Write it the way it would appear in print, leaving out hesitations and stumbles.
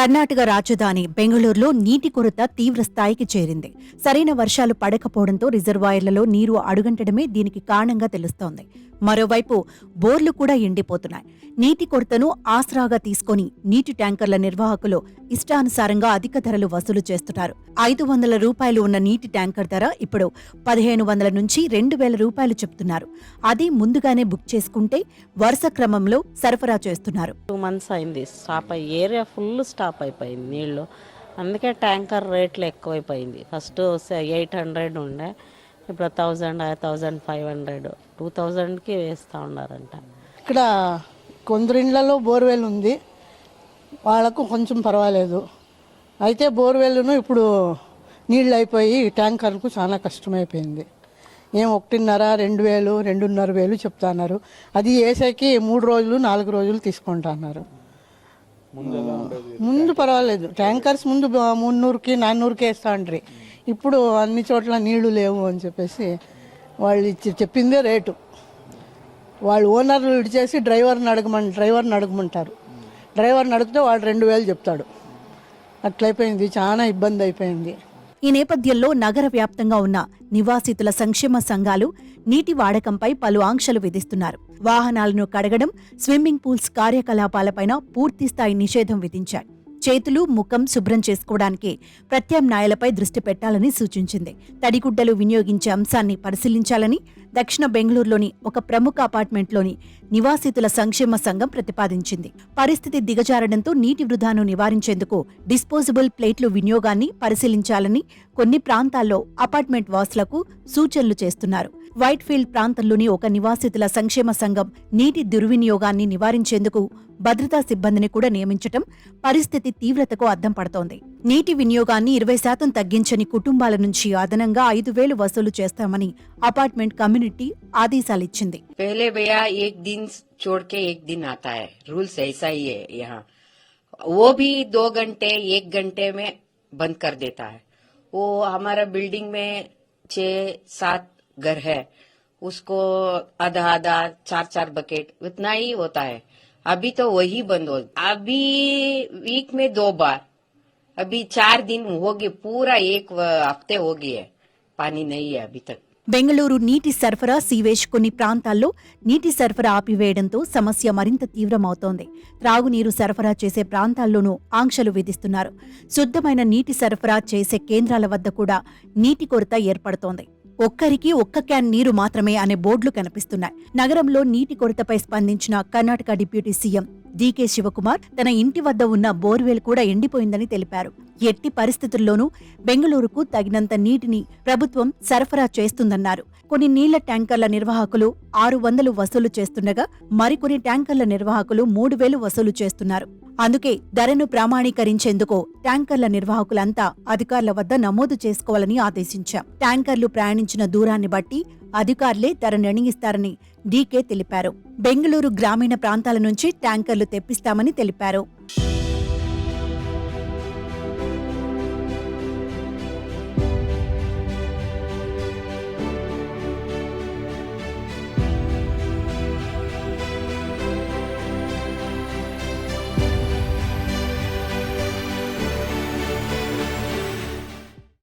కర్ణాటక రాజధాని బెంగళూరులో నీటి కొరత తీవ్ర స్థాయికి చేరింది. సరైన వర్షాలు పడకపోవడంతో రిజర్వాయర్లలో నీరు అడుగంటడమే దీనికి కారణంగా తెలుస్తోంది. మరోవైపు బోర్లు కూడా ఎండిపోతున్నాయి. నీటి కొరతను ఆసరాగా తీసుకుని నీటి ట్యాంకర్ల నిర్వాహకులు ఇష్టానుసారంగా అధిక ధరలు వసూలు చేస్తున్నారు. 500 రూపాయలు ఉన్న నీటి ట్యాంకర్ ధర ఇప్పుడు 1500 నుంచి 2000 రూపాయలు చెప్తున్నారు. అది ముందుగానే బుక్ చేసుకుంటే వరుస క్రమంలో సరఫరా చేస్తున్నారు. 2 months అయింది స్టాప్ అయ్యి, ఏరియా ఫుల్ స్టాప్ అయిపోయింది నీళ్ళు. అందుకే ట్యాంకర్ రేట్లు ఎక్కువైపోయింది. ఫస్ట్ 800 ఉండే, ఇప్పుడు 1000, 1500, 2000కి వేస్తూ ఉన్నారంట. ఇక్కడ కొందరిళ్లలో బోర్వెల్ ఉంది, వాళ్ళకు కొంచెం పర్వాలేదు. అయితే బోర్వెల్ను ఇప్పుడు నీళ్ళు అయిపోయి ట్యాంకర్కు చాలా కష్టమైపోయింది. 1,500, 2,000, 2,500 చెప్తున్నారు. అది వేసాకి 3 రోజులు 4 రోజులు తీసుకుంటున్నారు. ముందు పర్వాలేదు, ట్యాంకర్స్ ముందు 300కి 400కి వేస్తా ఉంటారు. ఇప్పుడు అన్ని చోట్ల నీళ్లు లేవు అని చెప్పేసి వాళ్ళు చెప్పిందే రేటు. వాళ్ళు ఓనర్లు ఇడిచేసి డ్రైవర్ని అడగమంటారు. డ్రైవర్ని అడిగితే వాడు 2,000 చెప్తాడు. అట్లయిపోయింది, చాలా ఇబ్బంది అయిపోయింది. ఈ నేపథ్యంలో నగర వ్యాప్తంగా ఉన్న నివాసితుల సంక్షేమ సంఘాలు నీటి వాడకంపై పలు ఆంక్షలు విధిస్తున్నారు. వాహనాలను కడగడం, స్విమ్మింగ్ పూల్స్ కార్యకలాపాలపైన పూర్తిస్థాయి నిషేధం విధించాయి. చేతులు, ముఖం శుభ్రం చేసుకోవడానికి ప్రత్యామ్నాయాలపై దృష్టి పెట్టాలని సూచించింది. తడిగుడ్డలు వినియోగించే అంశాన్ని పరిశీలించాలని దక్షిణ బెంగళూరులోని ఒక ప్రముఖ అపార్ట్మెంట్లోని నివాసితుల సంక్షేమ సంఘం ప్రతిపాదించింది. పరిస్థితి దిగజారడంతో నీటి వృధాను నివారించేందుకు డిస్పోజబుల్ ప్లేట్లు వినియోగాన్ని పరిశీలించాలని కొన్ని ప్రాంతాల్లో అపార్ట్మెంట్ వాసులకు సూచనలు చేస్తున్నారు. వైట్ఫీల్డ్ ప్రాంతంలోని ఒక నివాసితుల సంక్షేమ సంఘం నీటి దుర్వినియోగాన్ని నివారించేందుకు భద్రతా సిబ్బందిని కూడా నియమించటం పరిస్థితి తీవ్రతకు అద్దం పడుతోంది. నీటి వినియోగాన్ని 20% తగ్గించని కుటుంబాల నుంచి అదనంగా 5,000 వసూలు చేస్తామని అపార్ట్మెంట్ కమ్యూనిటీ ఆదేశాలిచ్చింది. पहले भैया 1 दिन छोड़ के 1 दिन आता है, रूल्स ऐसा ही है यहाँ. वो भी 2 घंटे 1 घंटे में बंद कर देता है. वो हमारा बिल्डिंग में 6-7 घर है, उसको आधा 4-4 बकेट उतना ही होता है. अभी तो वही बंद हो, अभी वीक में 2 बार, अभी 4 दिन हो गए, पूरा 1 हफ्ते हो गए है, पानी नहीं है अभी तक. బెంగళూరు నీటి సరఫరా, సీవేజ్ కొన్ని ప్రాంతాల్లో నీటి సరఫరా ఆపివేయడంతో సమస్య మరింత తీవ్రమవుతోంది. త్రాగునీరు సరఫరా చేసే ప్రాంతాల్లోనూ ఆంక్షలు విధిస్తున్నారు. శుద్ధమైన నీటి సరఫరా చేసే కేంద్రాల వద్ద కూడా నీటి కొరత ఏర్పడుతోంది. ఒక్కరికి 1 క్యాన్ నీరు మాత్రమే అనే బోర్డులు కనిపిస్తున్నాయి. నగరంలో నీటి కొరతపై స్పందించిన Karnataka deputy CM DK Shivakumar తన ఇంటి వద్ద ఉన్న బోర్వెల్ కూడా ఎండిపోయిందని తెలిపారు. ఎట్టి పరిస్థితుల్లోనూ బెంగళూరుకు తగినంత నీటిని ప్రభుత్వం సరఫరా చేస్తుందన్నారు. కొన్ని నీళ్ల ట్యాంకర్ల నిర్వాహకులు 600 వసూలు చేస్తుండగా మరికొన్ని ట్యాంకర్ల నిర్వాహకులు 3,000 వసూలు చేస్తున్నారు. అందుకే ధరను ప్రామాణీకరించేందుకు ట్యాంకర్ల నిర్వాహకులంతా అధికారుల వద్ద నమోదు చేసుకోవాలని ఆదేశించాం. ట్యాంకర్లు ప్రయాణించిన దూరాన్ని బట్టి అధికారులే ధర నిర్ణయిస్తారని డీకే తెలిపారు. బెంగళూరు గ్రామీణ ప్రాంతాల నుంచి ట్యాంకర్లు తెప్పిస్తామని తెలిపారు.